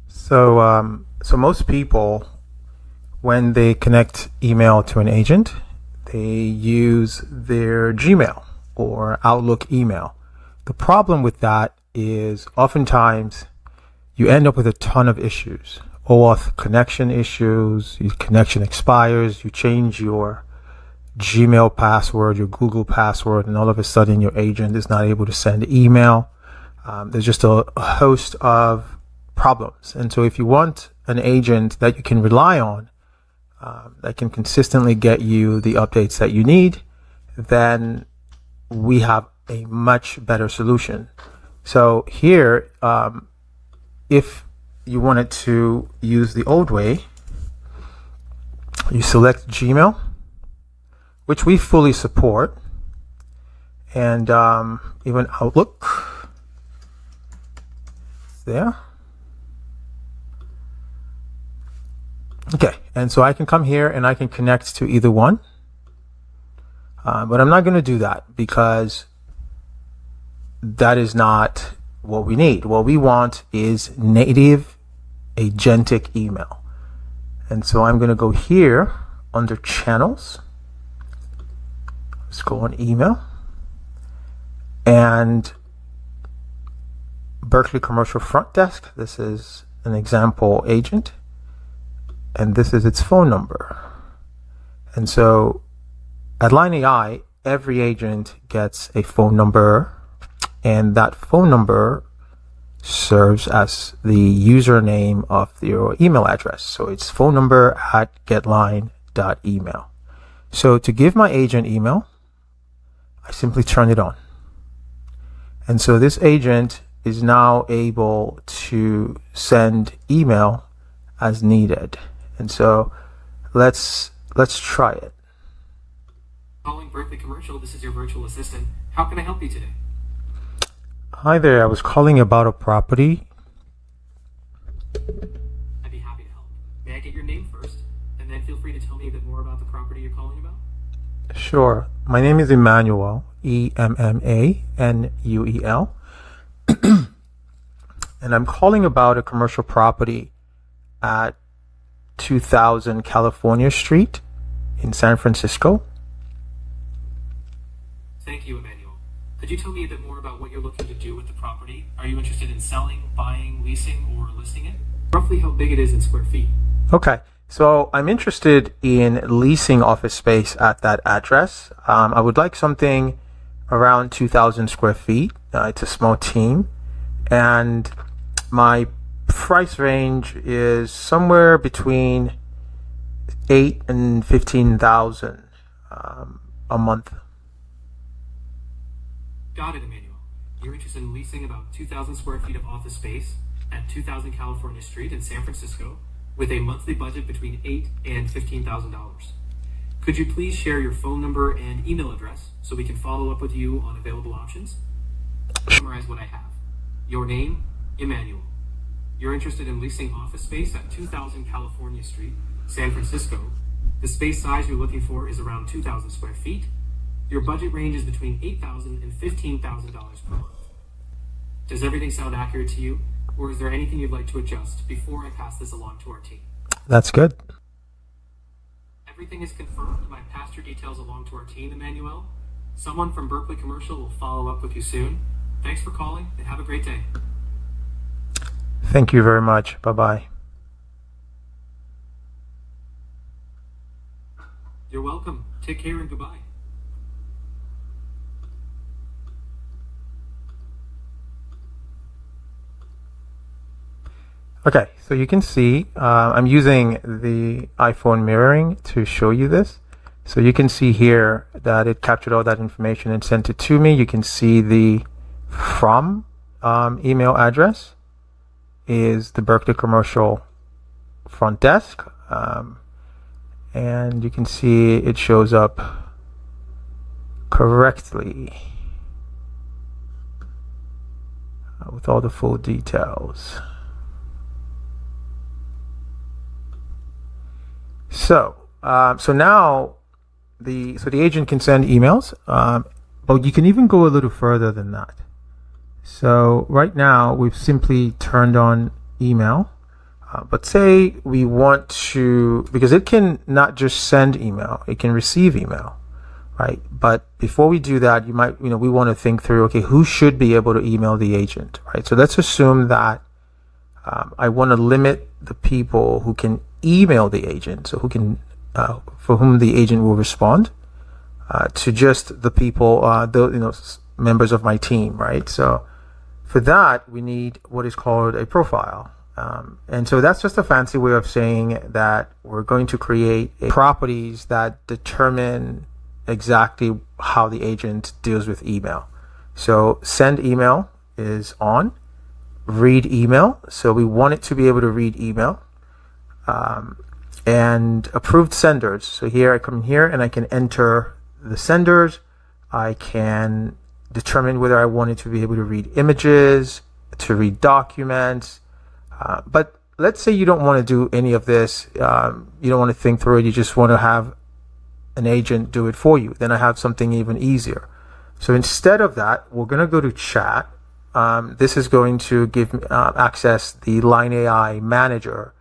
So most people, when they connect email to an agent, they use their Gmail or Outlook email. The problem with that is oftentimes you end up with a ton of issues. OAuth connection issues, your connection expires, you change your Gmail password, your Google password, and all of a sudden your agent is not able to send email. There's just a host of problems. And so if you want an agent that you can rely on, that can consistently get you the updates that you need, then we have a much better solution. So here, if you wanted to use the old way, you select Gmail, which we fully support, and even Outlook. It's there. Okay, and so I can come here and I can connect to either one, but I'm not going to do that because that is not what we need. What we want is native agentic email. And so I'm going to go here under channels. Let's go on email. And Berkeley Commercial Front Desk. This is an example agent. And this is its phone number. And so at Line AI, every agent gets a phone number, and that phone number serves as the username of your email address. So it's phone number at getline.email. So to give my agent email, I simply turn it on. And so this agent is now able to send email as needed. And so let's try it. Calling Berkeley Commercial, this is your virtual assistant. How can I help you today? Hi there, I was calling about a property. I'd be happy to help. May I get your name first? And then feel free to tell me a bit more about the property you're calling about. Sure. My name is Emmanuel, Emmanuel. And I'm calling about a commercial property at 2000 California Street in San Francisco. Thank you, Emmanuel. Could you tell me a bit more about what you're looking to do with the property? Are you interested in selling, buying, leasing, or listing it? Roughly how big it is in square feet. Okay, so I'm interested in leasing office space at that address. I would like something around 2,000 square feet. It's a small team. And my price range is somewhere between 8 and 15,000 a month. Got it, Emmanuel. You're interested in leasing about 2,000 square feet of office space at 2000 California Street in San Francisco with a monthly budget between $8,000 and $15,000. Could you please share your phone number and email address so we can follow up with you on available options? Summarize what I have. Your name, Emmanuel. You're interested in leasing office space at 2000 California Street, San Francisco. The space size you're looking for is around 2,000 square feet. Your budget range is between $8,000 and $15,000 per month. Does everything sound accurate to you, or is there anything you'd like to adjust before I pass this along to our team? That's good. Everything is confirmed. I passed your details along to our team, Emmanuel. Someone from Berkeley Commercial will follow up with you soon. Thanks for calling, and have a great day. Thank you very much. Bye-bye. You're welcome. Take care and goodbye. Okay, so you can see I'm using the iPhone mirroring to show you this. So you can see here that it captured all that information and sent it to me. You can see the from email address is the Berkeley Commercial Front Desk. And you can see it shows up correctly with all the full details. So now the agent can send emails, but you can even go a little further than that. So right now we've simply turned on email, but say we want to, because it can not just send email, it can receive email, right? But before we do that, we want to think through, okay, who should be able to email the agent, right? So let's assume that I want to limit the people who can email the agent, so for whom the agent will respond, to just the people, members of my team, right? So for that, we need what is called a profile. And so that's just a fancy way of saying that we're going to create properties that determine exactly how the agent deals with email. So send email is on. Read email. So we want it to be able to read email. And approved senders. So here I come here and I can enter the senders. I can determine whether I want it to be able to read images, to read documents. But let's say you don't want to do any of this. You don't want to think through it. You just want to have an agent do it for you. Then I have something even easier. So instead of that, we're going to go to chat. This is going to give access the Line AI manager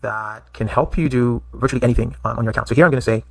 that can help you do virtually anything on your account. So here I'm going to say,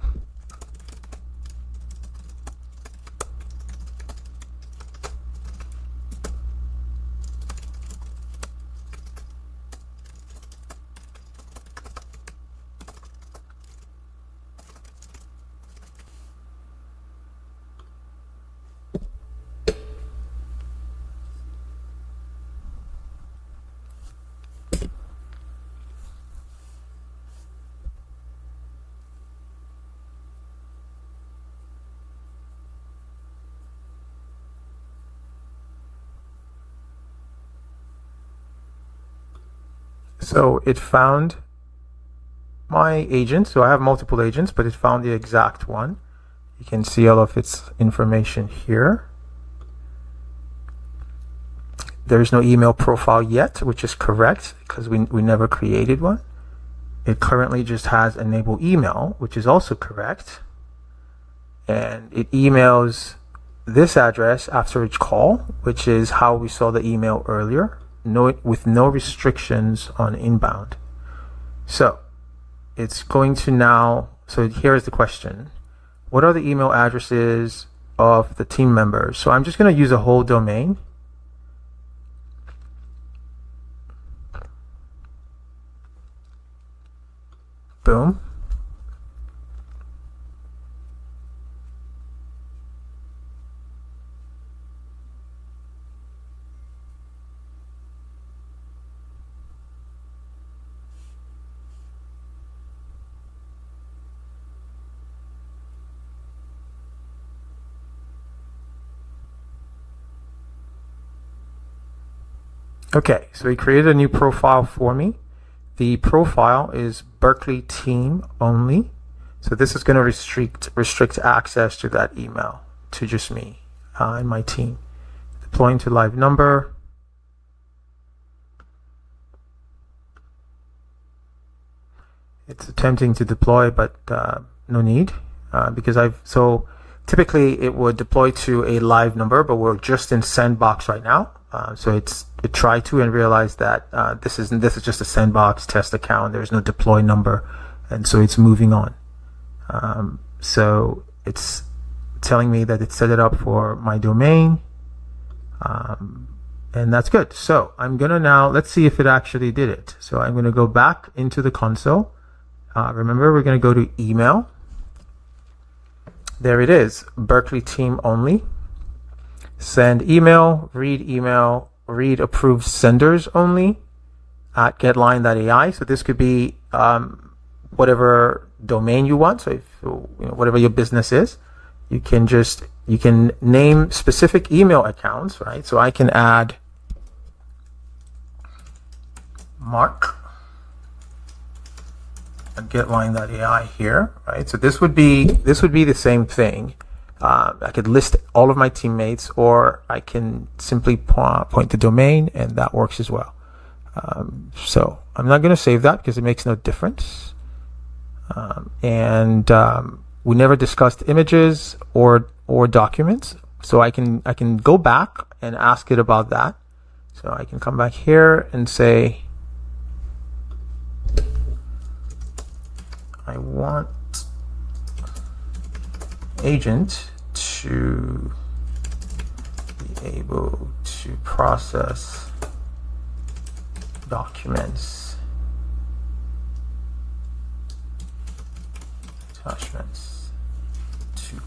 so it found my agent. So I have multiple agents, but it found the exact one. You can see all of its information here. There's no email profile yet, which is correct because we never created one. It currently just has enable email, which is also correct. And it emails this address after each call, which is how we saw the email earlier. With no restrictions on inbound. So it's going to now, so here is the question. What are the email addresses of the team members? So I'm just going to use a whole domain. Boom. Okay, so he created a new profile for me. The profile is Berkeley team only. So this is going to restrict access to that email to just me and my team. Deploying to live number. It's attempting to deploy, but no need because so typically it would deploy to a live number, but we're just in sandbox right now. So it tried to and realized that this is just a sandbox test account. There's no deploy number, and so it's moving on. So it's telling me that it set it up for my domain, and that's good. So I'm gonna now let's see if it actually did it. So I'm gonna go back into the console. Remember, we're gonna go to email. There it is, Berkeley team only. Send email, read approved senders only at getline.ai. So this could be whatever domain you want. So if whatever your business is, you can name specific email accounts, right? So I can add Mark at getline.ai here, right? So this would be the same thing. I could list all of my teammates, or I can simply point the domain, and that works as well. So I'm not going to save that because it makes no difference. We never discussed images or documents, so I can go back and ask it about that. So I can come back here and say, I want agent to be able to process documents, attachments to,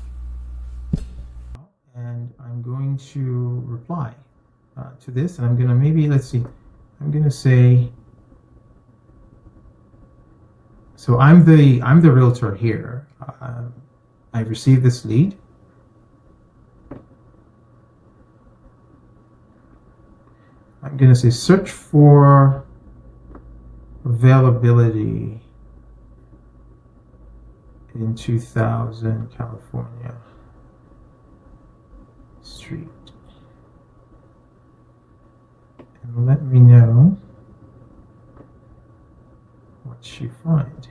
and I'm going to reply to this, and I'm gonna I'm gonna say, so I'm the realtor here. I received this lead. I'm going to say search for availability in 2000 California Street. And let me know what you find.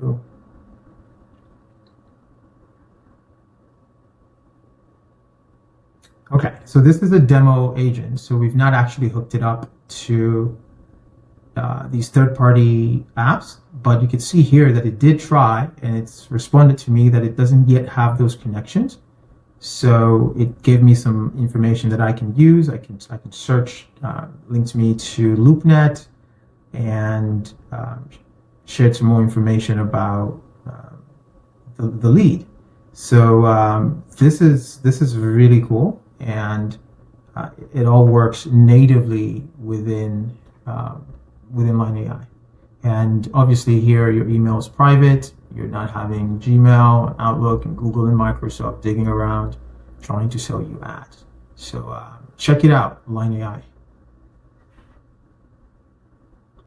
Cool. Okay, so this is a demo agent. So we've not actually hooked it up to these third-party apps, but you can see here that it did try, and it's responded to me that it doesn't yet have those connections. So it gave me some information that I can use. I can search, linked me to LoopNet, and shared some more information about the lead. So this is really cool, and it all works natively within Line AI. And obviously here your email is private. You're not having Gmail, Outlook, and Google and Microsoft digging around trying to sell you ads. So check it out, Line AI.